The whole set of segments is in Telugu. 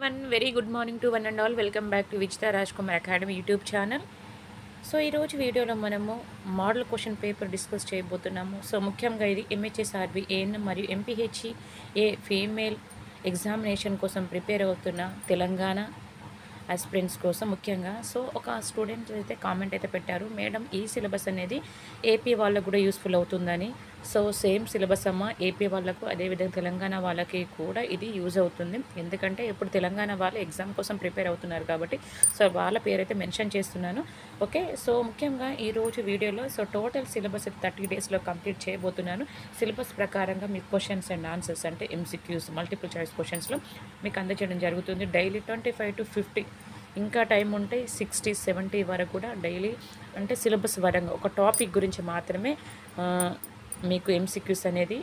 One very good morning to one and all. Welcome back to Wichita Raj Kumar academy YouTube channel. So ఈరోజు వీడియోలో మనము మోడల్ క్వశ్చన్ పేపర్ డిస్కస్ చేయబోతున్నాము. సో ముఖ్యంగా ఇది ఎంహెచ్ఎస్ఆర్బి ఏఎన్ఎం మరియు ఎంపీహెచ్ఈ ఏ ఫీమేల్ ఎగ్జామినేషన్ కోసం ప్రిపేర్ అవుతున్న తెలంగాణ ఆస్పిరెంట్స్ కోసం ముఖ్యంగా. సో ఒక స్టూడెంట్ అయితే కామెంట్ అయితే పెట్టారు, మేడం ఈ సిలబస్ అనేది ఏపీ వాళ్ళకు కూడా యూస్ఫుల్ అవుతుందని. సో సేమ్ సిలబస్ అమ్మ ఏపీ వాళ్ళకు, అదేవిధంగా తెలంగాణ వాళ్ళకి కూడా ఇది యూజ్ అవుతుంది. ఎందుకంటే ఇప్పుడు తెలంగాణ వాళ్ళు ఎగ్జామ్ కోసం ప్రిపేర్ అవుతున్నారు కాబట్టి సో వాళ్ళ పేరు అయితే మెన్షన్ చేస్తున్నాను. ఓకే, సో ముఖ్యంగా ఈరోజు వీడియోలో సో టోటల్ సిలబస్ 30 డేస్లో కంప్లీట్ చేయబోతున్నాను. సిలబస్ ప్రకారంగా మీకు క్వశ్చన్స్ అండ్ ఆన్సర్స్ అంటే ఎంసీక్యూస్ మల్టిపుల్ చాయిస్ క్వశ్చన్స్లో మీకు అందజేయడం జరుగుతుంది. డైలీ 25 to 50, ఇంకా టైం ఉంటే 60, 70 వరకు కూడా డైలీ అంటే సిలబస్ పరంగా ఒక టాపిక్ గురించి మాత్రమే మీకు ఎంసీక్యూస్ అనేది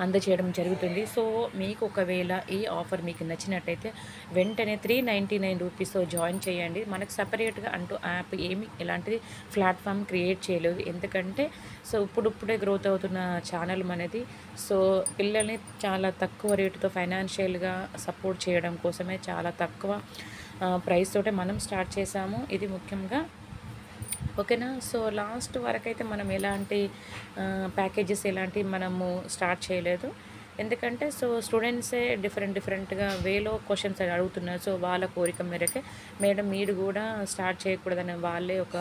అందజేయడం జరుగుతుంది. సో మీకు ఒకవేళ ఈ ఆఫర్ మీకు నచ్చినట్టయితే వెంటనే 399 రూపీస్తో జాయిన్ చేయండి. మనకు సపరేట్గా అంటూ యాప్ ఏమి ఎలాంటిది ప్లాట్ఫామ్ క్రియేట్ చేయలేదు, ఎందుకంటే సో ఇప్పుడిప్పుడే గ్రోత్ అవుతున్న ఛానల్ మనది. సో పిల్లల్ని చాలా తక్కువ రేటుతో ఫైనాన్షియల్గా సపోర్ట్ చేయడం కోసమే చాలా తక్కువ ప్రైస్ తోటే మనం స్టార్ట్ చేసాము. ఇది ముఖ్యంగా ఓకేనా. సో లాస్ట్ వరకు అయితే మనం ఎలాంటి ప్యాకేజెస్ ఎలాంటివి మనము స్టార్ట్ చేయలేదు, ఎందుకంటే సో స్టూడెంట్సే డిఫరెంట్గా వేలో క్వశ్చన్స్ అడుగుతున్నారు. సో వాళ్ళ కోరిక మేరకే మేడం మీరు కూడా స్టార్ట్ చేయకూడదని వాళ్ళే ఒక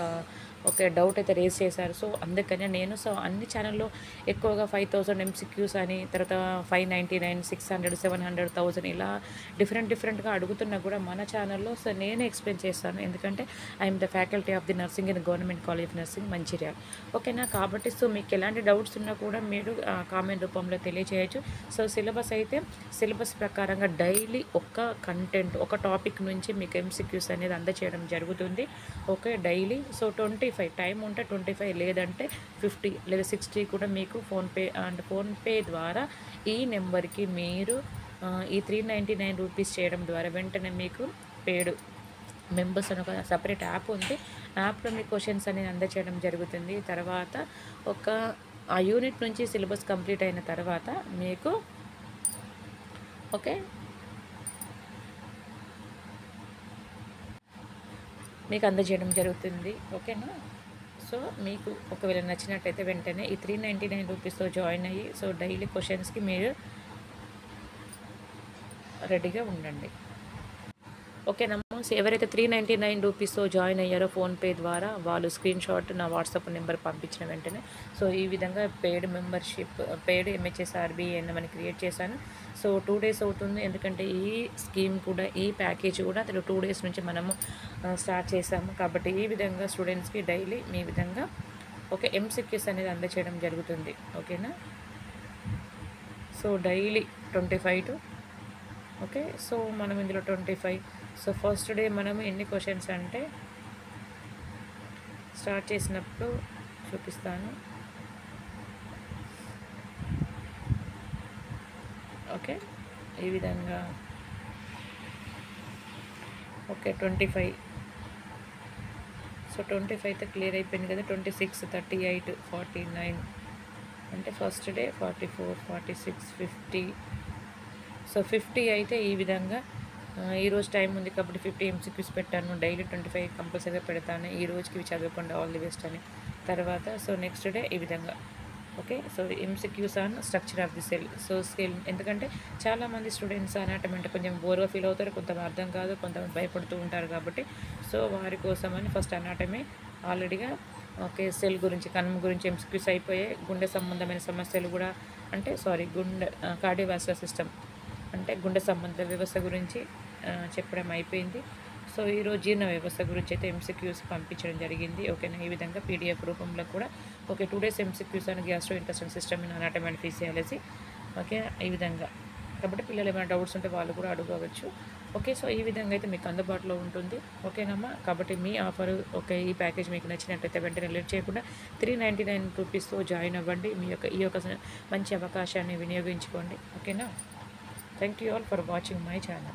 డౌట్ అయితే రేస్ చేశారు. సో అందుకనే నేను సో అన్ని ఛానల్లో ఎక్కువగా 5000 ఎంసీక్యూస్ అని, తర్వాత 599, 600, 700, 1000 ఇలా డిఫరెంట్గా అడుగుతున్నా కూడా మన ఛానల్లో సో నేనే ఎక్స్ప్లెయిన్ చేస్తాను, ఎందుకంటే I'm the faculty of the nursing in government college of nursing Mancherial. ఓకేనా. కాబట్టి సో మీకు ఎలాంటి డౌట్స్ ఉన్నా కూడా మీరు కామెంట్ రూపంలో తెలియజేయచ్చు. సో సిలబస్ ప్రకారంగా డైలీ ఒక కంటెంట్ ఒక టాపిక్ నుంచి మీకు ఎంసీక్యూస్ అనేది అందజేయడం జరుగుతుంది. ఓకే, డైలీ సో 25 టైం ఉంటే 25, లేదంటే 50 లేదా 60 కూడా మీకు ఫోన్పే ద్వారా ఈ నెంబర్కి మీరు ఈ 399 రూపీస్ చేయడం ద్వారా వెంటనే మీకు పేడ్ మెంబర్స్ అని ఒక సపరేట్ యాప్ ఉంది. యాప్లో మీ క్వశ్చన్స్ అనేది అందజేయడం జరుగుతుంది. తర్వాత ఆ యూనిట్ నుంచి సిలబస్ కంప్లీట్ అయిన తర్వాత మీకు ఓకే మీకు అందజేయడం జరుగుతుంది. ఓకేనా. సో మీకు ఒకవేళ నచ్చినట్టయితే వెంటనే ఈ 399 రూపీస్తో జాయిన్ అయ్యి సో డైలీ క్వశ్చన్స్కి మీరు రెడీగా ఉండండి. ఓకేనా. సో ఎవరైతే 399 రూపీస్తో జాయిన్ అయ్యారో ఫోన్పే ద్వారా వాళ్ళు స్క్రీన్ షాట్ నా వాట్సాప్ నెంబర్ పంపించిన వెంటనే సో ఈ విధంగా పెయిడ్ మెంబర్షిప్ పెయిడ్ ఎంహెచ్ఎస్ఆర్బి అని క్రియేట్ చేశాను. సో 2 days అవుతుంది, ఎందుకంటే ఈ స్కీమ్ కూడా ఈ ప్యాకేజ్ కూడా 2 days నుంచి మనము స్టార్ట్ చేసాము. కాబట్టి ఈ విధంగా స్టూడెంట్స్కి డైలీ మీ విధంగా ఓకే ఎంసీక్యూస్ అనేది అందజేయడం జరుగుతుంది. ఓకేనా. So daily 25 okay. సో మనం ఇందులో 25. సో ఫస్ట్ డే మనం ఎన్ని క్వశ్చన్స్ అంటే స్టార్ట్ చేసినప్పుడు చూపిస్తాను. ఓకే, ఈ విధంగా ఓకే 25. సో 25 అయితే క్లియర్ అయిపోయింది కదా. 26, 38, 49 అంటే ఫస్ట్ డే 44, 46, 50. సో 50 అయితే ఈ విధంగా ఈరోజు టైం ఉంది కాబట్టి 50 ఎంసీక్యూస్ పెట్టాను. డైలీ 25 కంపల్సరీగా పెడతాను. ఈ రోజుకి ఇవి చదవకుండా ఆల్ ది బెస్ట్ అని. తర్వాత సో నెక్స్ట్ డే ఈ విధంగా okay. So MCQs on structure of the cell. So scale, ఎందుకంటే చాలామంది స్టూడెంట్స్ అనాటమీ అంటే కొంచెం బోర్గా ఫీల్ అవుతారు, కొంతమంది అర్థం కాదు, కొంతమంది భయపడుతూ ఉంటారు. కాబట్టి సో వారి కోసమని ఫస్ట్ అనాటమీ ఆల్రెడీగా ఓకే సెల్ గురించి కన్ను గురించి ఎంసీక్యూస్ అయిపోయాయి. గుండె సంబంధమైన సమస్యలు కూడా అంటే గుండె కార్డియోవాస్కులర్ సిస్టమ్ అంటే గుండె సంబంధ వ్యవస్థ గురించి చెప్పడం అయిపోయింది. సో ఈరోజు జీర్ణ వ్యవస్థ గురించి అయితే ఎంసీక్యూస్ పంపించడం జరిగింది. ఓకేనా. ఈ విధంగా పీడిఎఫ్ రూపంలో కూడా ఓకే 2 days ఎంసీక్యూస్ అని gastro intestinal system in anatomy and physiology. Okay, ఈ విధంగా కాబట్టి పిల్లలు ఏమైనా డౌట్స్ ఉంటే వాళ్ళు కూడా అడగవచ్చు. ఓకే, సో ఈ విధంగా అయితే మీకు అందుబాటులో ఉంటుంది. ఓకేనమ్మా. కాబట్టి మీ ఆఫర్ ఓకే ఈ ప్యాకేజ్ మీకు నచ్చినట్టయితే వెంటనే లేట్ చేయకుండా 399 రూపీస్తో జాయిన్ అవ్వండి. ఈ యొక్క మంచి అవకాశాన్ని వినియోగించుకోండి. ఓకేనా. Thank you all for watching my channel.